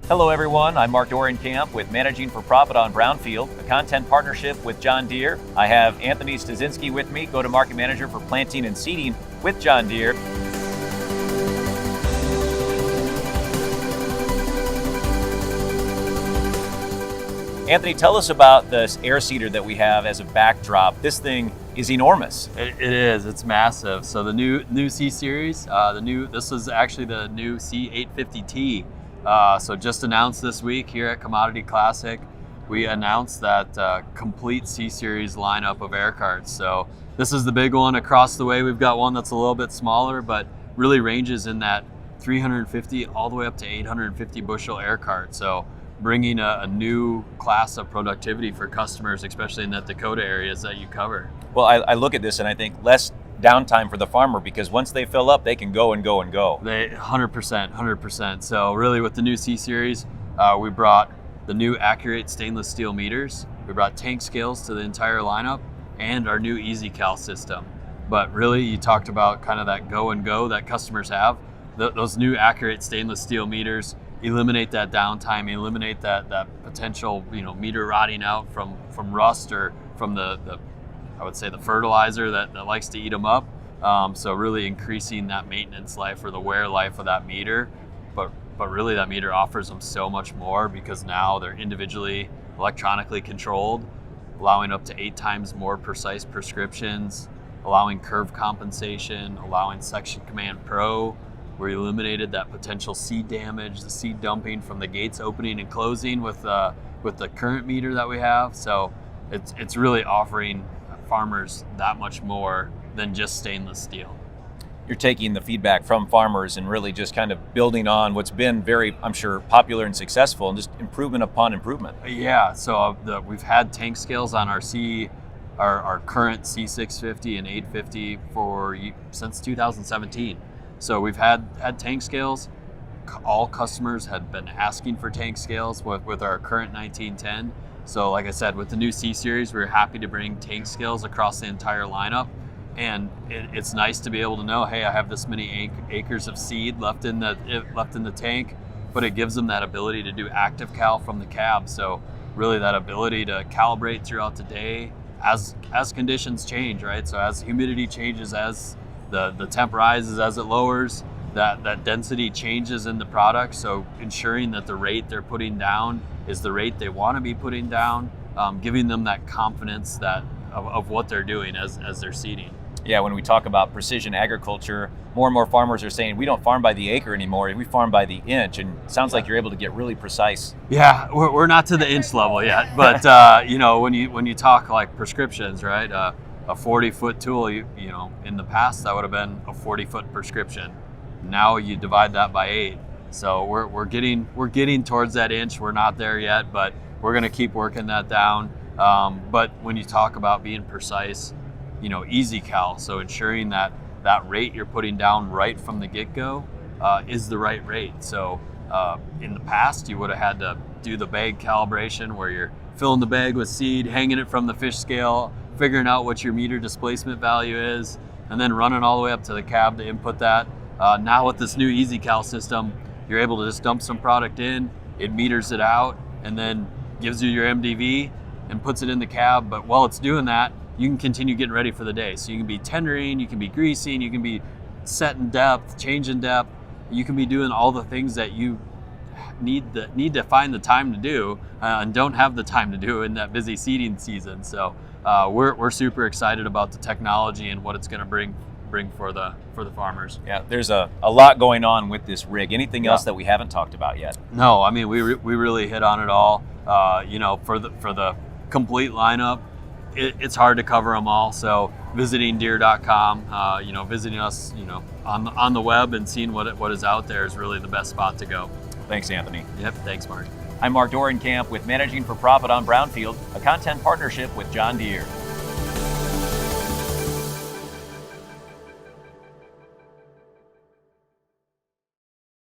Hello everyone, I'm Mark Dorenkamp with Managing for Profit on Brownfield, a content partnership with John Deere. I have Anthony Styczinksi with me, go-to-market manager for planting and seeding with John Deere. Anthony, tell us about this air seeder that we have as a backdrop. This thing is enormous. It is. It's massive. So the new C-Series, this is actually the new C850T. So just announced this week here at Commodity Classic, we announced that complete C-Series lineup of air carts. So this is the big one. Across the way, we've got one that's a little bit smaller, but really ranges in that 350 all the way up to 850 bushel air cart. So bringing a new class of productivity for customers, especially in that Dakota areas that you cover. Well, I look at this and I think less downtime for the farmer, because once they fill up, they can go and go and go. They 100%. So really with the new C-Series, we brought the new accurate stainless steel meters. We brought tank scales to the entire lineup and our new EasyCal system. But really, you talked about kind of that go and go that customers have. Those new accurate stainless steel meters eliminate that downtime, eliminate that potential, meter rotting out from rust or from the I would say the fertilizer that likes to eat them up. So really increasing that maintenance life or the wear life of that meter. But really that meter offers them so much more, because now they're individually electronically controlled, allowing up to 8 times more precise prescriptions, allowing curve compensation, allowing Section Command Pro. We eliminated that potential seed damage, the seed dumping from the gates opening and closing with the current meter that we have. So it's really offering farmers that much more than just stainless steel. You're taking the feedback from farmers and really just kind of building on what's been very, I'm sure, popular and successful, and just improvement upon improvement. Yeah, so we've had tank scales on our current C650 and 850 since 2017. So we've had tank scales. All customers had been asking for tank scales with our current 1910. So like I said, with the new C-Series, we're happy to bring tank scales across the entire lineup. And it's nice to be able to know, hey, I have this many acres of seed left in the tank, but it gives them that ability to do active cal from the cab. So really that ability to calibrate throughout the day as conditions change, right? So as humidity changes, as the temp rises, as it lowers, that density changes in the product. So ensuring that the rate they're putting down is the rate they want to be putting down, giving them that confidence of what they're doing as they're seeding. Yeah, when we talk about precision agriculture, more and more farmers are saying we don't farm by the acre anymore, we farm by the inch, and it sounds like you're able to get really precise. Yeah, we're not to the inch level yet, but when you talk like prescriptions, right? A 40-foot tool, in the past that would have been a 40-foot prescription. Now you divide that by 8. So we're getting towards that inch. We're not there yet, but we're going to keep working that down. But when you talk about being precise, EasyCal, so ensuring that rate you're putting down right from the get-go is the right rate. So in the past, you would have had to do the bag calibration where you're filling the bag with seed, hanging it from the fish scale, figuring out what your meter displacement value is, and then running all the way up to the cab to input that. Now with this new EasyCal system, you're able to just dump some product in, it meters it out, and then gives you your MDV and puts it in the cab. But while it's doing that, you can continue getting ready for the day. So you can be tendering, you can be greasing, you can be setting depth, changing depth. You can be doing all the things that you need to find the time to do and don't have the time to do in that busy seeding season. So we're super excited about the technology and what it's going to bring for the farmers. Yeah, there's a lot going on with this rig. Anything else that we haven't talked about yet? No, I mean we really hit on it all. For the complete lineup, it's hard to cover them all. So visiting Deere.com, visiting us, on the web and seeing what is out there is really the best spot to go. Thanks, Anthony. Yep, thanks, Mark. I'm Mark Dorenkamp with Managing for Profit on Brownfield, a content partnership with John Deere.